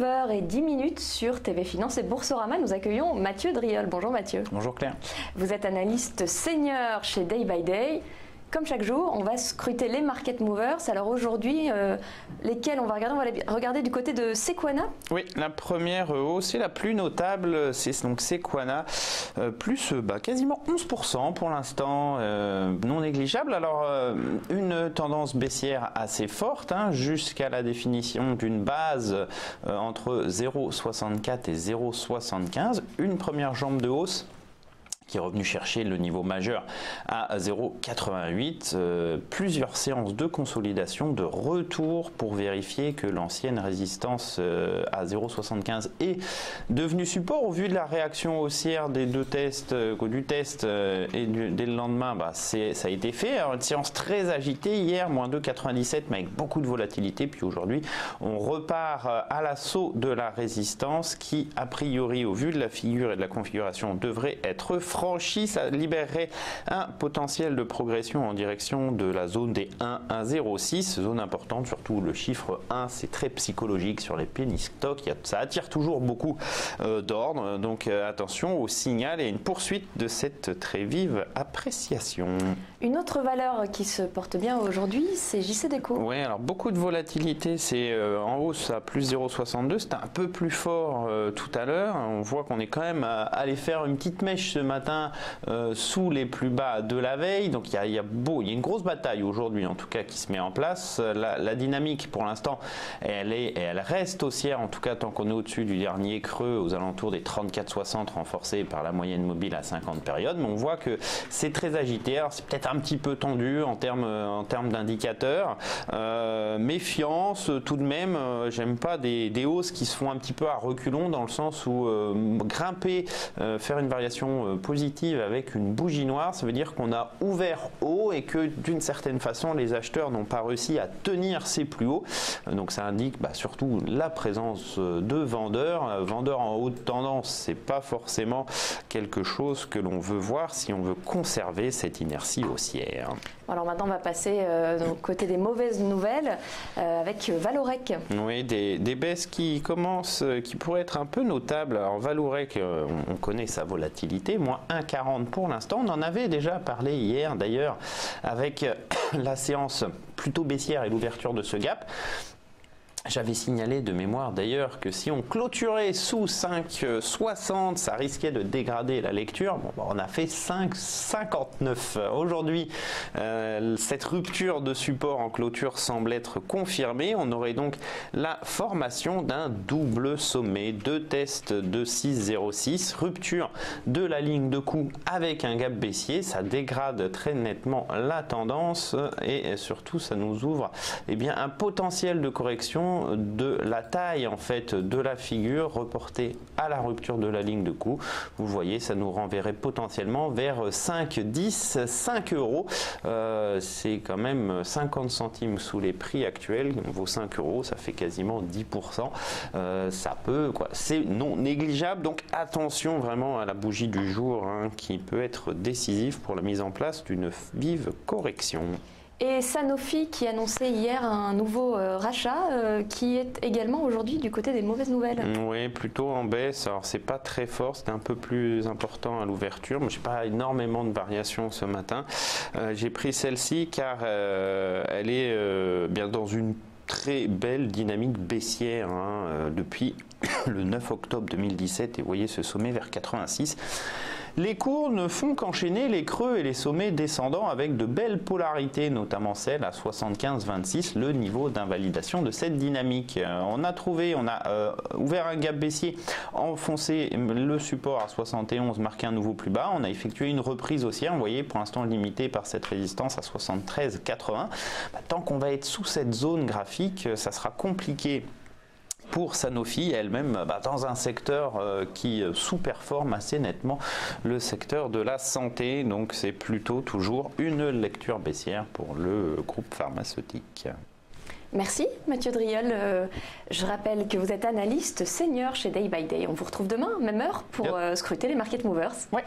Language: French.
9h10 sur TV Finance et Boursorama. Nous accueillons Mathieu Driol. Bonjour Mathieu. Bonjour Claire. Vous êtes analyste senior chez Day by Day. Comme chaque jour, on va scruter les market movers. Alors aujourd'hui, lesquels on va regarder du côté de Sequana. Oui, la première hausse et la plus notable, c'est donc Sequana, plus quasiment 11% pour l'instant, non négligeable. Alors une tendance baissière assez forte, jusqu'à la définition d'une base entre 0,64 et 0,75. Une première jambe de hausse qui est revenu chercher le niveau majeur à 0,88. Plusieurs séances de consolidation, de retour pour vérifier que l'ancienne résistance à 0,75 est devenue support. Au vu de la réaction haussière des deux tests, du test et dès le lendemain, ça a été fait. Alors, une séance très agitée hier, moins 2,97, mais avec beaucoup de volatilité. Puis aujourd'hui, on repart à l'assaut de la résistance qui, a priori, au vu de la figure et de la configuration, devrait être franchi. Ça libérerait un potentiel de progression en direction de la zone des 1 à 0,6, zone importante, surtout le chiffre 1, c'est très psychologique sur les penny stocks, ça attire toujours beaucoup d'ordre, donc attention au signal et une poursuite de cette très vive appréciation. Une autre valeur qui se porte bien aujourd'hui, c'est JCDecaux. Oui, alors beaucoup de volatilité, c'est en hausse à plus 0,62, c'était un peu plus fort tout à l'heure, on voit qu'on est quand même allé faire une petite mèche ce matin sous les plus bas de la veille, donc il y a une grosse bataille aujourd'hui en tout cas qui se met en place. La dynamique pour l'instant elle reste haussière, en tout cas tant qu'on est au-dessus du dernier creux aux alentours des 34,60 renforcés par la moyenne mobile à 50 périodes, mais on voit que c'est très agité. Alors c'est peut-être un petit peu tendu en termes d'indicateurs, méfiance tout de même. J'aime pas des hausses qui se font un petit peu à reculons, dans le sens où grimper, faire une variation positive avec une bougie noire, ça veut dire qu'on a ouvert haut et que d'une certaine façon les acheteurs n'ont pas réussi à tenir ces plus hauts, donc ça indique surtout la présence de vendeurs. Vendeurs en haute tendance, c'est pas forcément quelque chose que l'on veut voir si on veut conserver cette inertie haussière. Alors maintenant on va passer côté des mauvaises nouvelles avec Valorec. Oui, des baisses qui commencent, qui pourraient être un peu notables. Alors Valorec, on connaît sa volatilité, moins 1,40 pour l'instant. On en avait déjà parlé hier d'ailleurs avec la séance plutôt baissière et l'ouverture de ce gap. J'avais signalé de mémoire d'ailleurs que si on clôturait sous 5,60, ça risquait de dégrader la lecture. On a fait 5,59. Aujourd'hui, cette rupture de support en clôture semble être confirmée. On aurait donc la formation d'un double sommet, deux tests de 6,06, rupture de la ligne de coup avec un gap baissier. Ça dégrade très nettement la tendance et surtout ça nous ouvre un potentiel de correction de la taille en fait de la figure reportée à la rupture de la ligne de coup. Vous voyez, ça nous renverrait potentiellement vers 5,10, 5 euros. C'est quand même 50 centimes sous les prix actuels. Vos 5 euros, ça fait quasiment 10%. Ça peut, c'est non négligeable. Donc attention vraiment à la bougie du jour qui peut être décisive pour la mise en place d'une vive correction. Et Sanofi qui annonçait hier un nouveau rachat qui est également aujourd'hui du côté des mauvaises nouvelles. Oui, plutôt en baisse. Alors c'est pas très fort, c'était un peu plus important à l'ouverture. Moi, j'ai pas énormément de variations ce matin. J'ai pris celle-ci car elle est bien dans une très belle dynamique baissière depuis le 9 octobre 2017 et vous voyez ce sommet vers 86. Les cours ne font qu'enchaîner les creux et les sommets descendants avec de belles polarités, notamment celle à 75,26, le niveau d'invalidation de cette dynamique. On a ouvert un gap baissier, enfoncé le support à 71, marqué un nouveau plus bas. On a effectué une reprise haussière, vous voyez, pour l'instant limitée par cette résistance à 73,80. Tant qu'on va être sous cette zone graphique, ça sera compliqué pour Sanofi elle-même dans un secteur qui sous-performe assez nettement le secteur de la santé. Donc c'est plutôt toujours une lecture baissière pour le groupe pharmaceutique. Merci Mathieu Driol. Je rappelle que vous êtes analyste senior chez Day by Day. On vous retrouve demain, même heure, pour scruter les market movers. Ouais.